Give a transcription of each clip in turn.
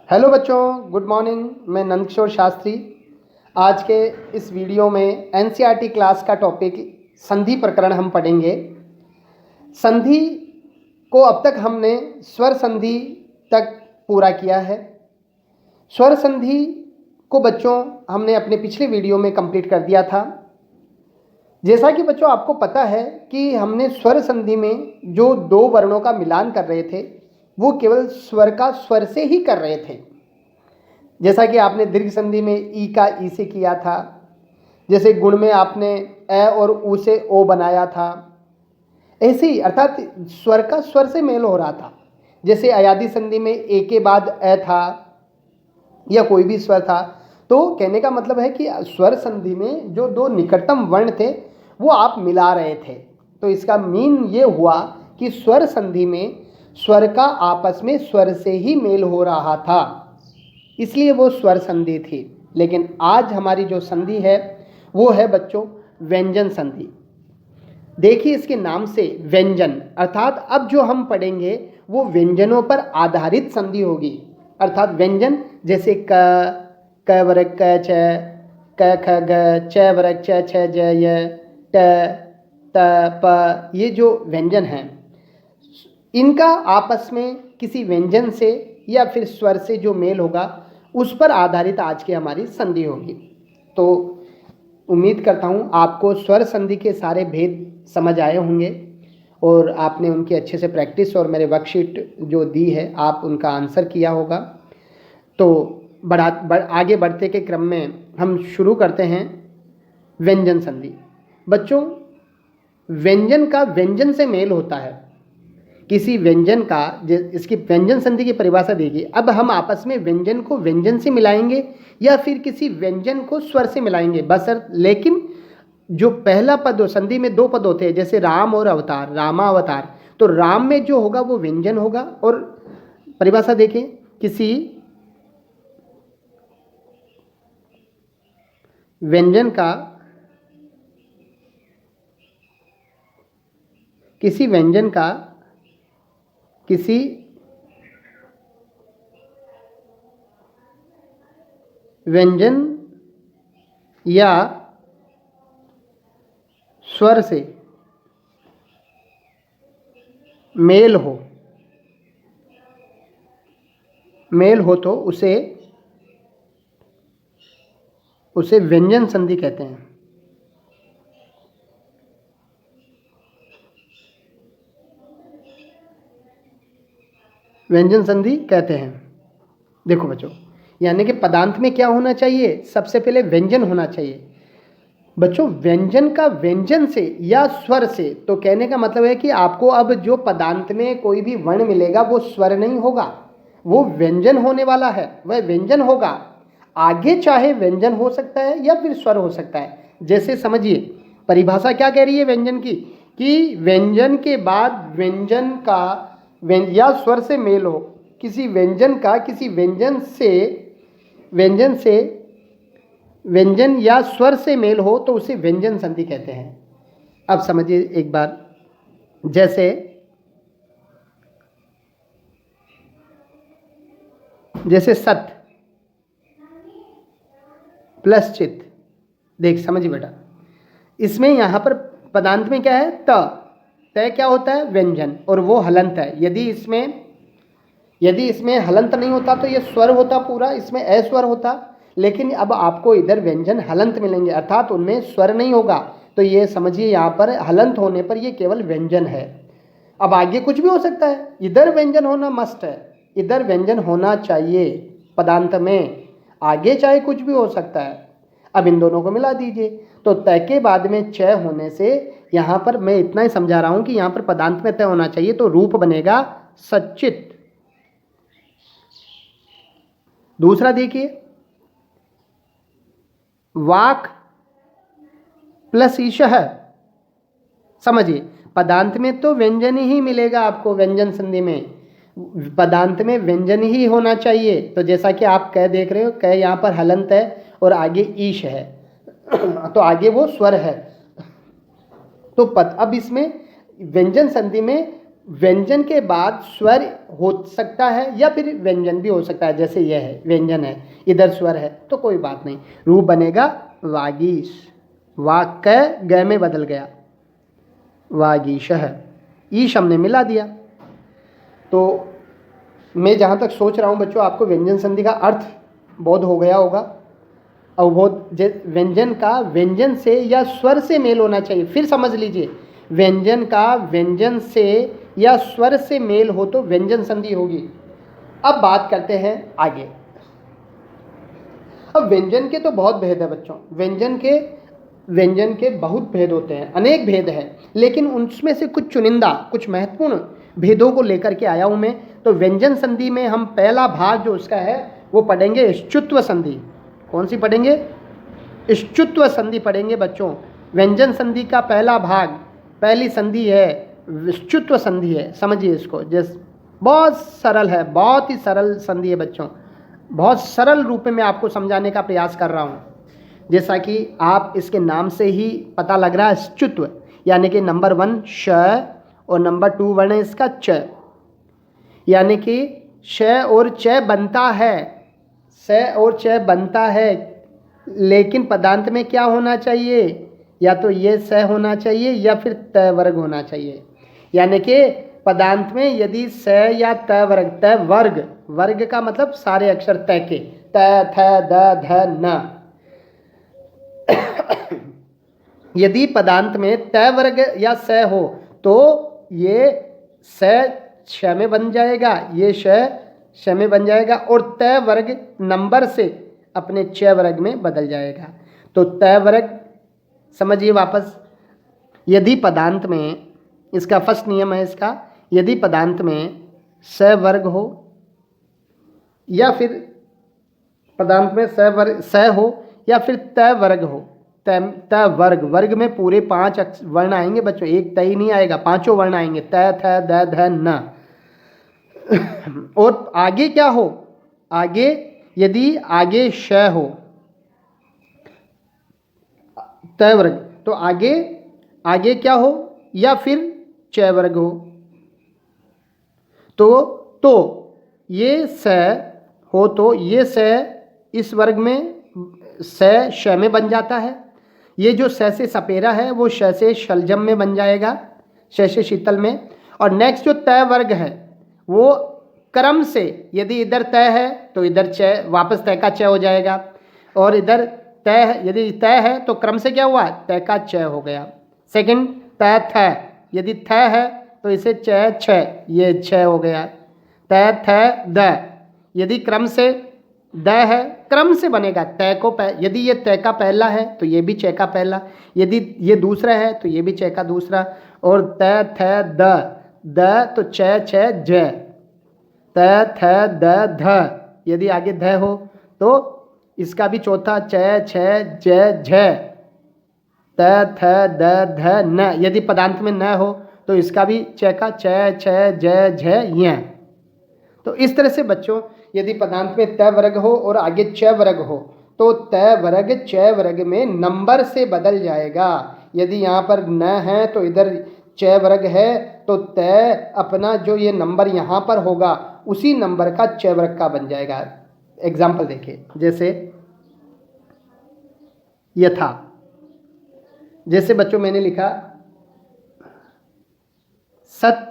Hello बच्चों, good morning. मैं नंदकिशोर शास्त्री। आज के इस वीडियो में एनसीईआरटी क्लास का टॉपिक संधि प्रकरण हम पढ़ेंगे। संधि को अब तक हमने स्वर संधि तक पूरा किया है। स्वर संधि को बच्चों हमने अपने पिछले वीडियो में कंप्लीट कर दिया था। जैसा कि बच्चों आपको पता है कि हमने स्वर संधि में जो दो वर्णों का मिलान कर रहे थे वो केवल स्वर का स्वर से ही कर रहे थे। जैसा कि आपने दीर्घ संधि में ई का ई से किया था, जैसे गुण में आपने ए और ऊ से ओ बनाया था, ऐसे ही अर्थात स्वर का स्वर से मेल हो रहा था। जैसे अयादी संधि में ए के बाद ए था या कोई भी स्वर था। तो कहने का मतलब है कि स्वर संधि में जो दो निकटतम वर्ण थे वो आप मिला रहे थे। तो इसका मीन ये हुआ कि स्वर संधि में स्वर का आपस में स्वर से ही मेल हो रहा था, इसलिए वो स्वर संधि थी। लेकिन आज हमारी जो संधि है वो है बच्चों व्यंजन संधि। देखिए इसके नाम से व्यंजन, अर्थात अब जो हम पढ़ेंगे वो व्यंजनों पर आधारित संधि होगी। अर्थात व्यंजन जैसे क वर्ग क छ, क ख ग, च वर्ग च छ ज य, ट त प, ये जो व्यंजन हैं इनका आपस में किसी व्यंजन से या फिर स्वर से जो मेल होगा उस पर आधारित आज की हमारी संधि होगी। तो उम्मीद करता हूँ आपको स्वर संधि के सारे भेद समझ आए होंगे और आपने उनकी अच्छे से प्रैक्टिस और मेरे वर्कशीट जो दी है आप उनका आंसर किया होगा। तो आगे बढ़ते के क्रम में हम शुरू करते हैं व्यंजन संधि। बच्चों, व्यंजन का व्यंजन से मेल होता है। किसी व्यंजन का, इसकी व्यंजन संधि की परिभाषा देखिए। अब हम आपस में व्यंजन को व्यंजन से मिलाएंगे या फिर किसी व्यंजन को स्वर से मिलाएंगे लेकिन जो पहला पद हो, संधि में दो पद होते हैं जैसे राम और अवतार, रामावतार, तो राम में जो होगा वो व्यंजन होगा। और परिभाषा देखें, किसी व्यंजन का किसी व्यंजन या स्वर से मेल हो तो उसे व्यंजन संधि कहते हैं। व्यंजन संधि कहते हैं। देखो बच्चों, यानी कि पदांत में क्या होना चाहिए? सबसे पहले व्यंजन होना चाहिए। बच्चों, व्यंजन का व्यंजन से या स्वर से, तो कहने का मतलब है कि आपको अब जो पदांत में कोई भी वर्ण मिलेगा वो स्वर नहीं होगा, वो व्यंजन होने वाला है, वह व्यंजन होगा। आगे चाहे व्यंजन हो सकता है या फिर स्वर हो सकता है। जैसे समझिए परिभाषा क्या कह रही है व्यंजन की, कि व्यंजन के बाद व्यंजन का या स्वर से मेल हो, किसी व्यंजन का किसी व्यंजन से व्यंजन या स्वर से मेल हो तो उसे व्यंजन संधि कहते हैं। अब समझिए एक बार, जैसे सत प्लस चित। देख समझिए बेटा, इसमें यहाँ पर पदांत में क्या है? त क्या होता है? व्यंजन, और वो हलंत है। यदि इसमें हलंत नहीं होता तो ये स्वर होता पूरा, इसमें अस्वर होता। लेकिन अब आपको इधर व्यंजन हलंत मिलेंगे, अर्थात उनमें स्वर नहीं होगा। तो ये समझिए यहाँ पर हलंत होने पर ये केवल व्यंजन है। अब आगे कुछ भी हो सकता है, इधर व्यंजन होना मस्ट है, इधर व्यंजन होना चाहिए पदांत में, आगे चाहे कुछ भी हो सकता है। अब इन दोनों को मिला दीजिए तो तय के बाद में च होने से, यहाँ पर मैं इतना ही समझा रहा हूँ कि यहाँ पर पदांत में तय होना चाहिए, तो रूप बनेगा सच्चित। दूसरा देखिए, वाक प्लस ईशः। समझिए पदांत में तो व्यंजन ही मिलेगा आपको, व्यंजन संधि में पदांत में व्यंजन ही होना चाहिए। तो जैसा कि आप कह देख रहे हो, कह यहाँ पर हलंत है और आगे ईश है तो आगे वो स्वर है। तो अब इसमें व्यंजन संधि में व्यंजन के बाद स्वर हो सकता है या फिर व्यंजन भी हो सकता है। जैसे यह है व्यंजन है, इधर स्वर है, तो कोई बात नहीं, रूप बनेगा वागीश। वाक क ग में बदल गया, वागीशः। ईश हमने मिला दिया। तो मैं जहाँ तक सोच रहा हूँ बच्चों, आपको व्यंजन संधि का अर्थ बोध हो गया होगा। अवबोध, व्यंजन का व्यंजन से या स्वर से मेल होना चाहिए। फिर समझ लीजिए, व्यंजन का व्यंजन से या स्वर से मेल हो तो व्यंजन संधि होगी। अब बात करते हैं आगे। अब व्यंजन के तो बहुत भेद है बच्चों, व्यंजन के बहुत भेद होते हैं, अनेक भेद हैं, लेकिन उनमें से कुछ चुनिंदा, कुछ महत्वपूर्ण भेदों को लेकर के आया हूं मैं। तो व्यंजन संधि में हम पहला भाग जो उसका है वो पढ़ेंगे इश्चुत्व संधि। कौन सी पढ़ेंगे? इश्चुत्व संधि पढ़ेंगे बच्चों। व्यंजन संधि का पहला भाग, पहली संधि है इश्चुत्व संधि है। समझिए इसको, जैसे बहुत सरल है, बहुत ही सरल संधि है बच्चों। बहुत सरल रूप में आपको समझाने का प्रयास कर रहा हूँ। जैसा कि आप इसके नाम से ही पता लग रहा है, इश्चुत्व यानी कि नंबर 1 श और नंबर 2 वर्ण है इसका च, यानी कि श और च बनता है, स और च बनता है, लेकिन पदांत में क्या होना चाहिए? या तो ये स होना चाहिए या फिर त वर्ग होना चाहिए। यानी कि पदांत में यदि स या त वर्ग, त वर्ग, वर्ग का मतलब सारे अक्षर त के, त थ द ध न, यदि पदांत में त वर्ग या स हो तो ये स श में बन जाएगा, ये श में बन जाएगा, और त वर्ग नंबर से अपने च वर्ग में बदल जाएगा। तो त वर्ग समझिए वापस, यदि पदांत में, इसका फर्स्ट नियम है इसका, यदि पदांत में स वर्ग हो या फिर पदांत में स हो या फिर त वर्ग हो, त वर्ग, वर्ग में पूरे 5 वर्ण आएंगे बच्चों, एक त ही नहीं आएगा, 5 वर्ण आएंगे, त थ द ध न। और आगे क्या हो? आगे यदि आगे श हो त वर्ग, तो आगे क्या हो? या फिर च वर्ग हो। तो ये स हो तो ये स इस वर्ग में स श में बन जाता है। ये जो स से सपेरा है वो श से शलजम में बन जाएगा, श से शीतल में। और नेक्स्ट जो त वर्ग है वो क्रम से, यदि इधर त है तो इधर च, वापस त का च हो जाएगा, और इधर त है, यदि त है तो क्रम से क्या हुआ? त का च हो गया। सेकंड त थ, यदि थ है तो इसे च छ, ये छ हो गया। त थ द, यदि क्रम से द है, क्रम से बनेगा, त को यदि ये त का पहला है तो ये भी च का पहला, यदि ये दूसरा है तो ये भी च का दूसरा। और त थ द तो छ छ ज, त थ द ध, यदि आगे ध हो तो इसका भी चौथा च छ ज झ, त थ द ध न, यदि पदांत में न हो तो इसका भी च का छ छ ज झ य। तो इस तरह से बच्चों, यदि पदांत में त वर्ग हो और आगे च वर्ग हो तो त वर्ग च वर्ग में नंबर से बदल जाएगा। यदि यहाँ पर न है तो इधर च वर्ग है, तो त अपना जो ये नंबर यहाँ पर होगा उसी नंबर का च वर्ग का बन जाएगा। एग्जाम्पल देखिए, जैसे यथा, जैसे बच्चों मैंने लिखा सत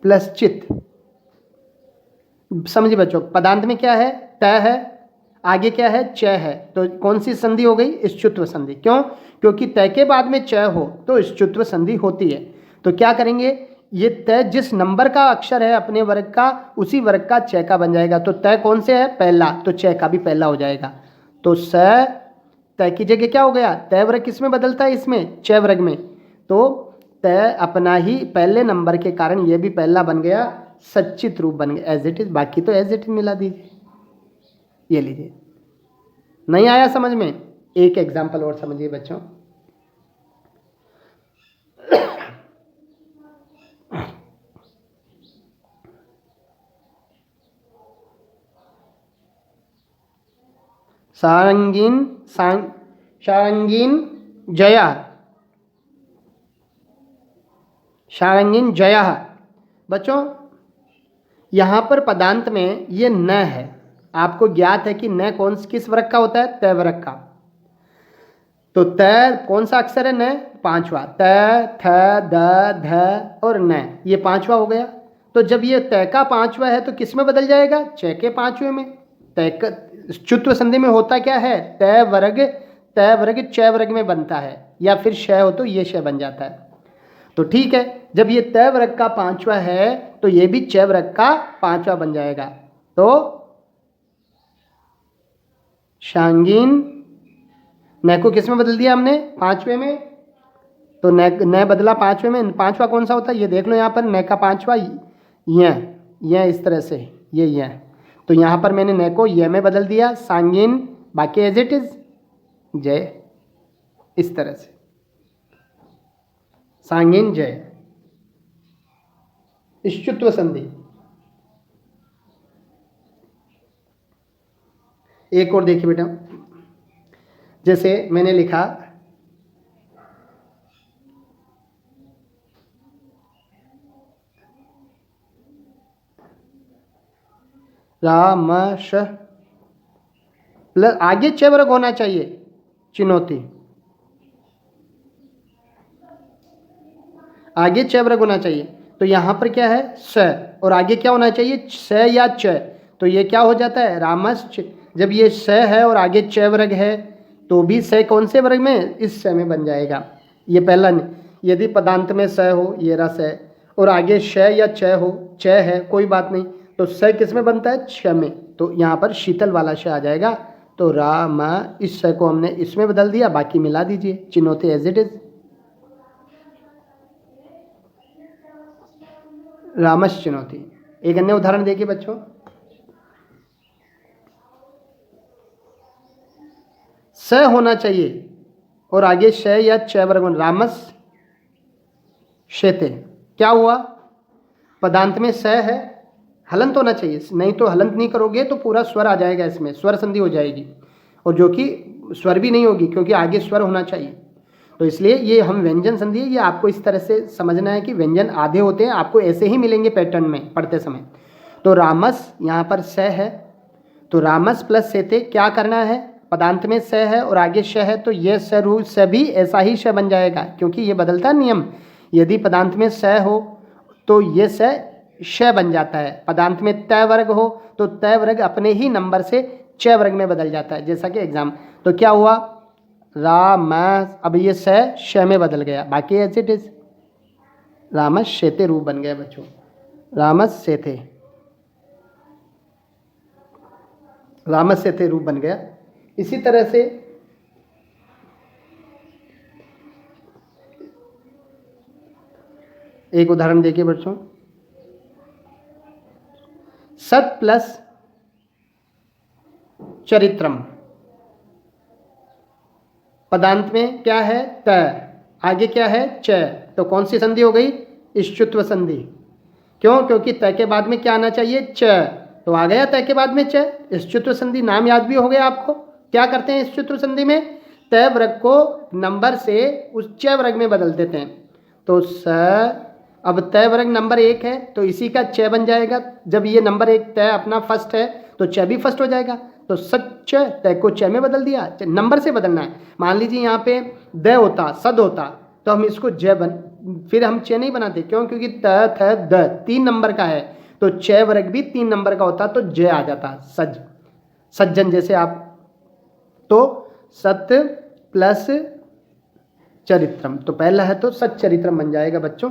प्लस चित। समझिए बच्चों, पदांत में क्या है? त है, आगे क्या है? च है, तो कौन सी संधि हो गई? इश्चुत्व संधि। क्यों? क्योंकि त के बाद में च हो तो इश्चुत्व संधि होती है। तो क्या करेंगे, ये त जिस नंबर का अक्षर है अपने वर्ग का, उसी वर्ग का च का बन जाएगा। तो त कौन से है? पहला, तो च का भी पहला हो जाएगा। तो स त की जगह क्या हो गया? त वर्ग किस में बदलता है? इसमें, च वर्ग में। तो त अपना ही पहले नंबर के कारण ये भी पहला बन गया, सच्चित रूप बन गया, एज इट इज। बाकी तो एज इट इज मिला दीजिए। ये लीजिए, नहीं आया समझ में? एक एग्जाम्पल और समझिए बच्चों। सारंगीन जया, शारंगिन जयः। बच्चों यहाँ पर पदांत में ये न है, आपको ज्ञात है कि न किस वर्ग का होता है, त वर्ग का। तो त कौन सा अक्षर है, न पांचवा, त थ द ध और न, ये पांचवा हो गया। तो जब ये त का पांचवा है तो किस में बदल जाएगा, च के पांचवे में। चुत्व संधि में होता क्या है, त वर्ग च वर्ग में बनता है, या फिर श हो तो ये श बन जाता है। तो ठीक है, जब ये त वर्ग का पांचवा है तो ये भी च वर्ग का पांचवा बन जाएगा। तो शांगीन, न को किस में बदल दिया हमने, पांचवे में। तो न बदला पांचवे में, पांचवा कौन सा होता है ये देख लो, यहाँ पर न का पांचवा यह इस तरह से, ये तो यहाँ पर मैंने न को ये में बदल दिया, सांगीन, बाकी एज इट इज जय, इस तरह से सांगीन जय, इष्टुत्व संधि। एक और देखिए बेटा, जैसे मैंने लिखा रामश प्लस आगे च वर्ग होना चाहिए, चिनौती, आगे च वर्ग होना चाहिए। तो यहाँ पर क्या है, स, और आगे क्या होना चाहिए, स या च। तो ये क्या हो जाता है, रामश्च। जब ये स है और आगे च वर्ग है तो भी स कौन से वर्ग में, इस स में बन जाएगा। ये पहला, यदि पदांत में स हो, ये रस है, और आगे श या च हो, च है कोई बात नहीं, तो स किस में बनता है, छ में। तो यहाँ पर शीतल वाला श आ जाएगा। तो राम, इस स को हमने इसमें बदल दिया, बाकी मिला दीजिए, चिन्होते एज इट इज, रामस चुनौती। एक अन्य उदाहरण देखिए बच्चों, स होना चाहिए और आगे श या च वर्ग, रामस शेते। क्या हुआ, पदांत में स है, हलंत होना चाहिए, नहीं तो हलंत नहीं करोगे तो पूरा स्वर आ जाएगा, इसमें स्वर संधि हो जाएगी, और जो कि स्वर भी नहीं होगी क्योंकि आगे स्वर होना चाहिए। तो इसलिए ये हम व्यंजन संधि, ये आपको इस तरह से समझना है कि व्यंजन आधे होते हैं, आपको ऐसे ही मिलेंगे पैटर्न में पढ़ते समय। तो रामस यहाँ पर स है, तो रामस प्लस सेते क्या करना है, पदांत में स है और आगे श है, तो ये स रू स भी ऐसा ही श बन जाएगा, क्योंकि ये बदलता नियम। यदि पदांत में स हो तो ये स श बन जाता है, पदांत में त वर्ग हो तो त वर्ग अपने ही नंबर से च वर्ग में बदल जाता है, जैसा कि एग्जाम। तो क्या हुआ, राम, अब ये श में बदल गया, बाकी एज इट इज रामस शेते रूप बन गया बच्चों, रामस शेते, रामस शेते रूप बन गया। इसी तरह से एक उदाहरण देखिए बच्चों, सत प्लस चरित्रम, पदांत में क्या है, त, आगे क्या है, च, तो कौन सी संधि हो गई, इष्टुत्व संधि। क्यों, क्योंकि त के बाद में क्या आना चाहिए, च, तो आ गया त के बाद में च, इष्टुत्व संधि। नाम याद भी हो गया आपको। क्या करते हैं इष्टुत्व संधि में, त वर्ग को नंबर से उस च वर्ग में बदल देते हैं। तो स, अब त वर्ग नंबर 1 है तो इसी का च बन जाएगा। जब ये नंबर 1 त अपना फर्स्ट है तो च भी फर्स्ट हो जाएगा। तो सच, त को च में बदल दिया, नंबर से बदलना है। मान लीजिए यहाँ पे द होता, सद होता, तो हम इसको ज फिर हम च नहीं बनाते, क्यों, क्योंकि त थ द 3 नंबर का है, तो च वर्ग भी 3 नंबर का होता, तो ज आ जाता, सज, सज्जन जैसे आप। तो सत प्लस चरित्रम, तो पहला है तो सच्चरित्रम बन जाएगा बच्चों,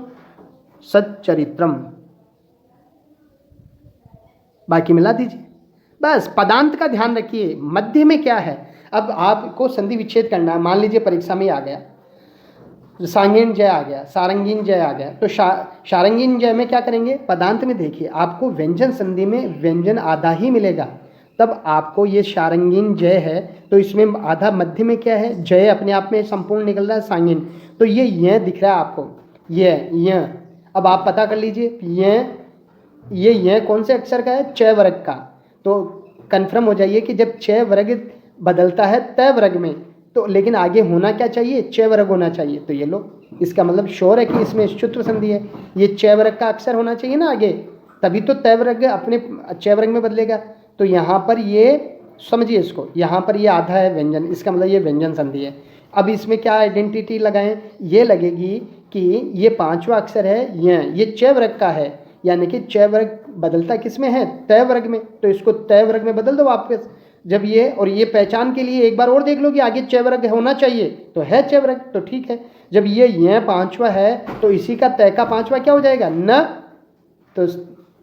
सच्चरित्रम, बाकी मिला दीजिए। बस पदांत का ध्यान रखिए, मध्य में क्या है। अब आपको संधि विच्छेद करना है, मान लीजिए परीक्षा में ही आ गया, सांगीन जय आ गया, सारंगीन जय आ गया, तो सारंगीन जय में क्या करेंगे, पदांत में देखिए आपको व्यंजन संधि में व्यंजन आधा ही मिलेगा, तब आपको ये सारंगीन जय है, तो इसमें आधा मध्य में क्या है, जय अपने आप में संपूर्ण निकल रहा है, सांगीन, तो ये दिख रहा है आपको, ये। अब आप पता कर लीजिए ये कौन से अक्षर का है, च वर्ग का। तो कंफर्म हो जाइए कि जब च वर्ग बदलता है त वर्ग में, तो लेकिन आगे होना क्या चाहिए, च वर्ग होना चाहिए। तो ये लो, इसका मतलब श्योर है कि इसमें ष्टुत्व संधि है। ये च वर्ग का अक्षर होना चाहिए ना आगे, तभी तो तय वर्ग अपने च वर्ग में बदलेगा। तो यहाँ पर ये समझिए इसको, यहाँ पर ये आधा है व्यंजन, इसका मतलब ये व्यंजन संधि है। अब इसमें क्या आइडेंटिटी लगाएं, ये लगेगी कि ये पांचवा अक्षर है ये च वर्ग का है, यानी कि च वर्ग बदलता किस में है, तय वर्ग में, तो इसको तय वर्ग में बदल दो वापस। जब ये और ये पहचान के लिए एक बार और देख लो कि आगे च वर्ग होना चाहिए, तो है च वर्ग, तो ठीक है। जब ये पांचवा है तो इसी का तय का पांचवा क्या हो जाएगा, न, तो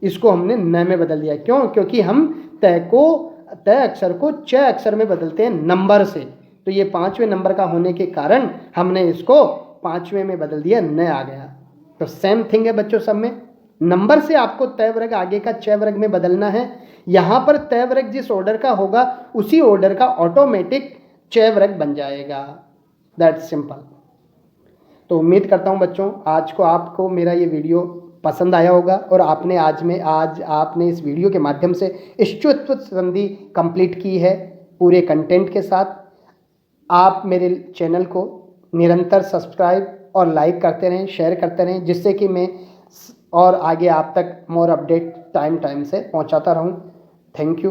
इसको हमने न में बदल दिया। क्यों? क्योंकि हम तय अक्षर को च अक्षर में बदलते हैं नंबर से, तो ये पांचवें नंबर का होने के कारण हमने इसको पांचवें में बदल दिया, न आ गया। तो सेम थिंग है बच्चों सब में, नंबर से आपको तय वर्ग आगे का च वर्ग में बदलना है। यहां पर तय वर्ग जिस ऑर्डर का होगा उसी ऑर्डर का ऑटोमेटिक च वर्ग बन जाएगा, दैट्स सिंपल। तो उम्मीद करता हूं बच्चों आज को आपको मेरा ये वीडियो पसंद आया होगा और आपने आज आपने इस वीडियो के माध्यम से ष्टुत्व संधि कंप्लीट की है पूरे कंटेंट के साथ। आप मेरे चैनल को निरंतर सब्सक्राइब और लाइक करते रहें, शेयर करते रहें, जिससे कि मैं और आगे आप तक मोर अपडेट टाइम से पहुंचाता रहूं। Thank you.